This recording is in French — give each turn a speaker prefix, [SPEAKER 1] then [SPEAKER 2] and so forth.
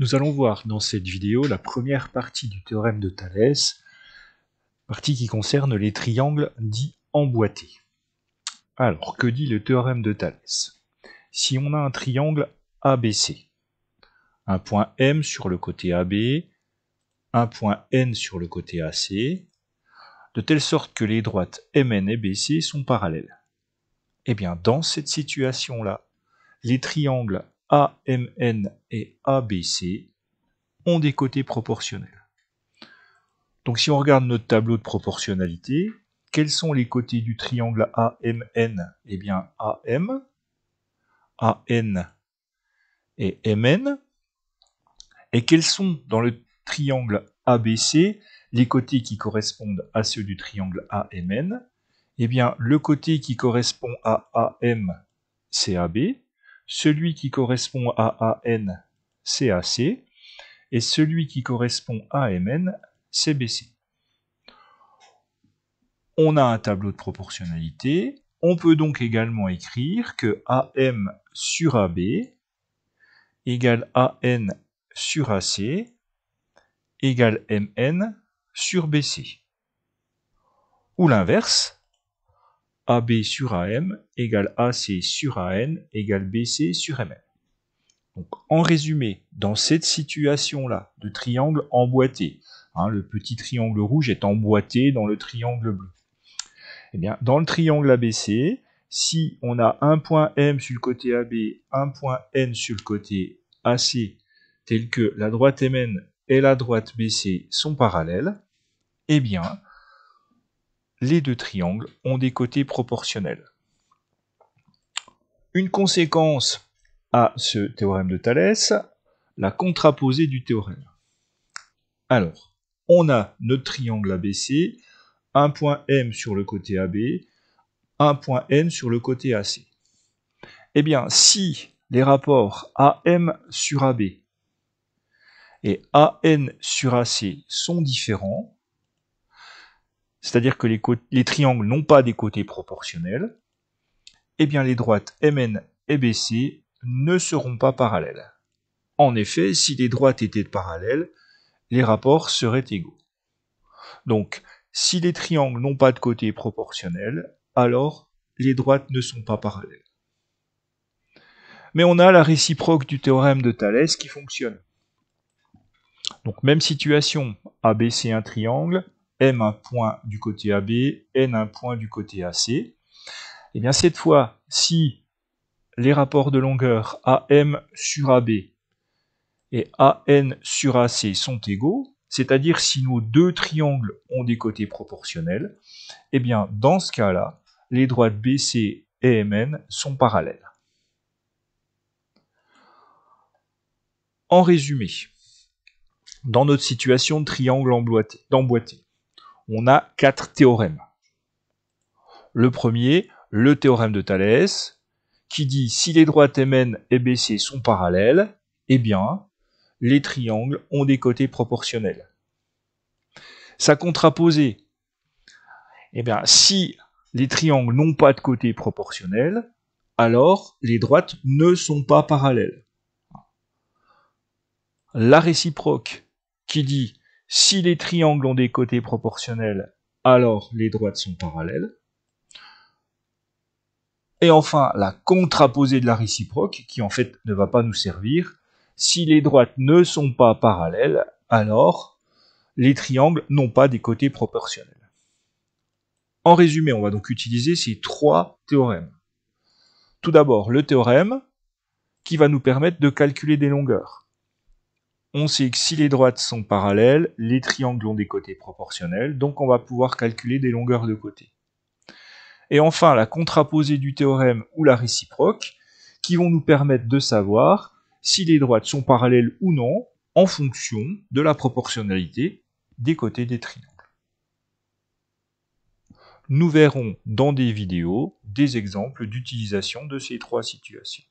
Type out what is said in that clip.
[SPEAKER 1] Nous allons voir dans cette vidéo la première partie du théorème de Thalès, partie qui concerne les triangles dits emboîtés. Alors, que dit le théorème de Thalès? Si on a un triangle ABC, un point M sur le côté AB, un point N sur le côté AC, de telle sorte que les droites MN et BC sont parallèles. Eh bien, dans cette situation-là, les triangles AMN et ABC ont des côtés proportionnels. Donc si on regarde notre tableau de proportionnalité, quels sont les côtés du triangle AMN? Eh bien AM, AN et MN. Et quels sont dans le triangle ABC les côtés qui correspondent à ceux du triangle AMN? Eh bien le côté qui correspond à AM, c'est AB, celui qui correspond à AN, c'est AC, et celui qui correspond à MN, c'est BC. On a un tableau de proportionnalité. On peut donc également écrire que AM sur AB égale AN sur AC égale MN sur BC. Ou l'inverse, AB sur AM égale AC sur AN égale BC sur MN. Donc, en résumé, dans cette situation-là de triangle emboîté, le petit triangle rouge est emboîté dans le triangle bleu. Eh bien, dans le triangle ABC, si on a un point M sur le côté AB, un point N sur le côté AC, tel que la droite MN et la droite BC sont parallèles, eh bien, les deux triangles ont des côtés proportionnels. Une conséquence à ce théorème de Thalès, la contraposée du théorème. Alors, on a notre triangle ABC, un point M sur le côté AB, un point N sur le côté AC. Eh bien, si les rapports AM sur AB et AN sur AC sont différents, c'est-à-dire que les triangles n'ont pas des côtés proportionnels, eh bien les droites MN et BC ne seront pas parallèles. En effet, si les droites étaient parallèles, les rapports seraient égaux. Donc, si les triangles n'ont pas de côtés proportionnels, alors les droites ne sont pas parallèles. Mais on a la réciproque du théorème de Thalès qui fonctionne. Donc même situation, ABC un triangle, M un point du côté AB, N un point du côté AC. Et bien cette fois, si les rapports de longueur AM sur AB et AN sur AC sont égaux, c'est-à-dire si nos deux triangles ont des côtés proportionnels, et bien dans ce cas-là, les droites BC et MN sont parallèles. En résumé, dans notre situation de triangle emboîté, on a 4 théorèmes. Le premier, le théorème de Thalès, qui dit si les droites MN et BC sont parallèles, eh bien, les triangles ont des côtés proportionnels. Sa contraposée, eh bien, si les triangles n'ont pas de côtés proportionnels, alors les droites ne sont pas parallèles. La réciproque, qui dit si les triangles ont des côtés proportionnels, alors les droites sont parallèles. Et enfin, la contraposée de la réciproque, qui en fait ne va pas nous servir. Si les droites ne sont pas parallèles, alors les triangles n'ont pas des côtés proportionnels. En résumé, on va donc utiliser ces 3 théorèmes. Tout d'abord, le théorème qui va nous permettre de calculer des longueurs. On sait que si les droites sont parallèles, les triangles ont des côtés proportionnels, donc on va pouvoir calculer des longueurs de côté. Et enfin, la contraposée du théorème ou la réciproque, qui vont nous permettre de savoir si les droites sont parallèles ou non, en fonction de la proportionnalité des côtés des triangles. Nous verrons dans des vidéos des exemples d'utilisation de ces 3 situations.